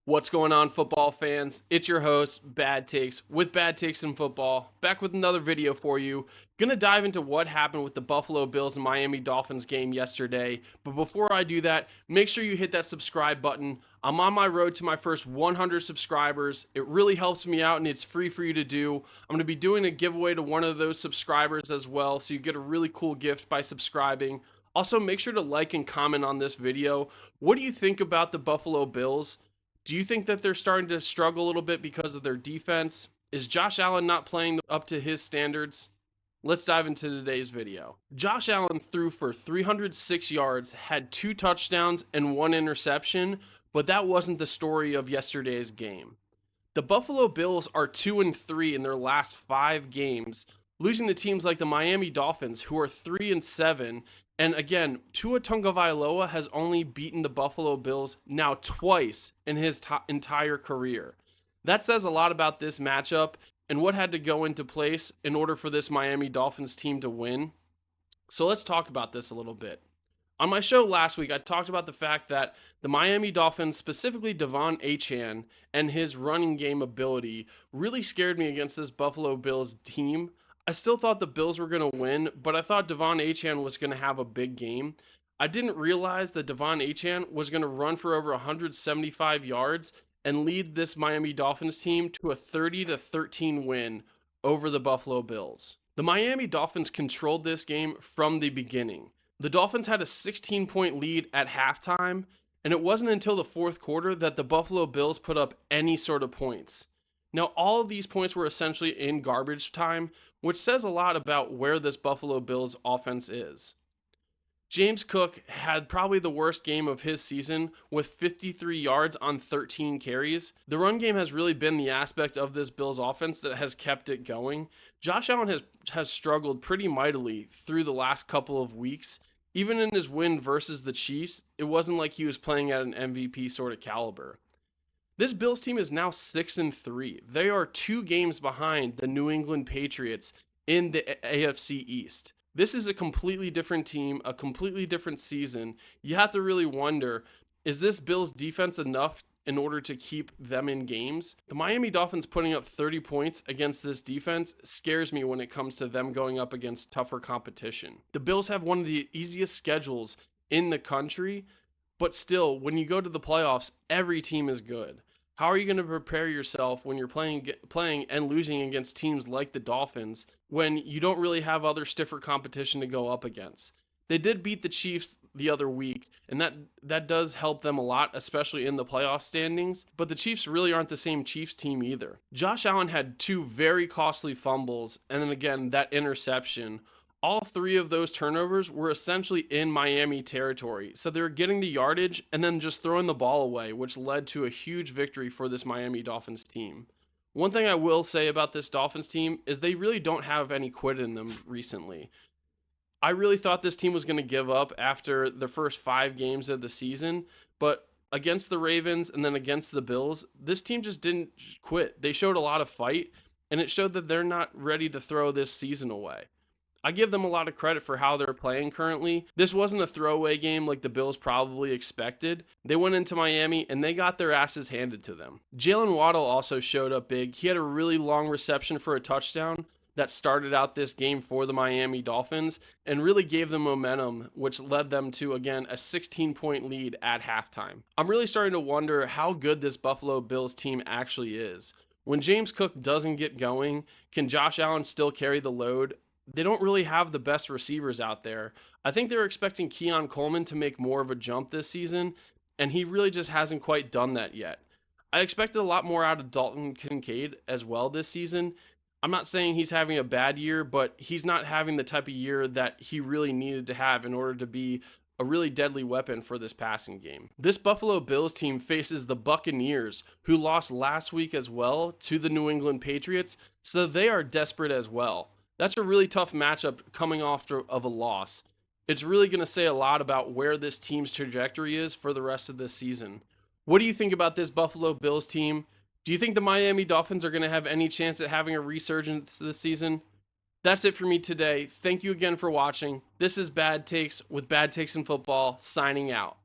What's going on, football fans? It's your host, Bad Takes, with Bad Takes in Football, back with another video for you. Gonna dive into what happened with the Buffalo Bills and Miami Dolphins game yesterday. But before I do that, make sure you hit that subscribe button. I'm on my road to my first 100 subscribers. It really helps me out and it's free for you to do. I'm gonna be doing a giveaway to one of those subscribers as well, so you get a really cool gift by subscribing. Also, make sure to like and comment on this video. What do you think about the Buffalo Bills? Do you think that they're starting to struggle a little bit because of their defense? Is Josh Allen not playing up to his standards? Let's dive into today's video. Josh Allen threw for 306 yards, had 2 touchdowns and 1 interception, but that wasn't the story of yesterday's game. The Buffalo Bills are 2-3 in their last 5 games, losing to teams like the Miami Dolphins, who are 3-7. And again, Tua Tagovailoa has only beaten the Buffalo Bills now twice in his entire career. That says a lot about this matchup and what had to go into place in order for this Miami Dolphins team to win. So let's talk about this a little bit. On my show last week, I talked about the fact that the Miami Dolphins, specifically Devon Achane and his running game ability, really scared me against this Buffalo Bills team. I still thought the Bills were going to win, but I thought Devon Achane was going to have a big game. I didn't realize that Devon Achane was going to run for over 175 yards and lead this Miami Dolphins team to a 30-13 win over the Buffalo Bills. The Miami Dolphins controlled this game from the beginning. The Dolphins had a 16-point lead at halftime, and it wasn't until the fourth quarter that the Buffalo Bills put up any sort of points. Now, all of these points were essentially in garbage time, which says a lot about where this Buffalo Bills offense is. James Cook had probably the worst game of his season with 53 yards on 13 carries. The run game has really been the aspect of this Bills offense that has kept it going. Josh Allen has struggled pretty mightily through the last couple of weeks. Even in his win versus the Chiefs, it wasn't like he was playing at an MVP sort of caliber. This Bills team is now 6-3. They are 2 games behind the New England Patriots in the AFC East. This is a completely different team, a completely different season. You have to really wonder, is this Bills defense enough in order to keep them in games? The Miami Dolphins putting up 30 points against this defense scares me when it comes to them going up against tougher competition. The Bills have one of the easiest schedules in the country, but still, when you go to the playoffs, every team is good. How are you going to prepare yourself when you're playing and losing against teams like the Dolphins when you don't really have other stiffer competition to go up against? They did beat the Chiefs the other week, and that does help them a lot, especially in the playoff standings, but the Chiefs really aren't the same Chiefs team either. Josh Allen had 2 very costly fumbles, and then again, that interception. All 3 of those turnovers were essentially in Miami territory. So they were getting the yardage and then just throwing the ball away, which led to a huge victory for this Miami Dolphins team. One thing I will say about this Dolphins team is they really don't have any quit in them recently. I really thought this team was going to give up after the first 5 games of the season, but against the Ravens and then against the Bills, this team just didn't quit. They showed a lot of fight, and it showed that they're not ready to throw this season away. I give them a lot of credit for how they're playing currently. This wasn't a throwaway game like the Bills probably expected. They went into Miami and they got their asses handed to them. Jalen Waddle also showed up big. He had a really long reception for a touchdown that started out this game for the Miami Dolphins and really gave them momentum, which led them to, again, a 16-point lead at halftime. I'm really starting to wonder how good this Buffalo Bills team actually is. When James Cook doesn't get going, can Josh Allen still carry the load? They don't really have the best receivers out there. I think they were expecting Keon Coleman to make more of a jump this season, and he really just hasn't quite done that yet. I expected a lot more out of Dalton Kincaid as well this season. I'm not saying he's having a bad year, but he's not having the type of year that he really needed to have in order to be a really deadly weapon for this passing game. This Buffalo Bills team faces the Buccaneers, who lost last week as well to the New England Patriots, so they are desperate as well. That's a really tough matchup coming off of a loss. It's really going to say a lot about where this team's trajectory is for the rest of this season. What do you think about this Buffalo Bills team? Do you think the Miami Dolphins are going to have any chance at having a resurgence this season? That's it for me today. Thank you again for watching. This is Bad Takes with Bad Takes in Football, signing out.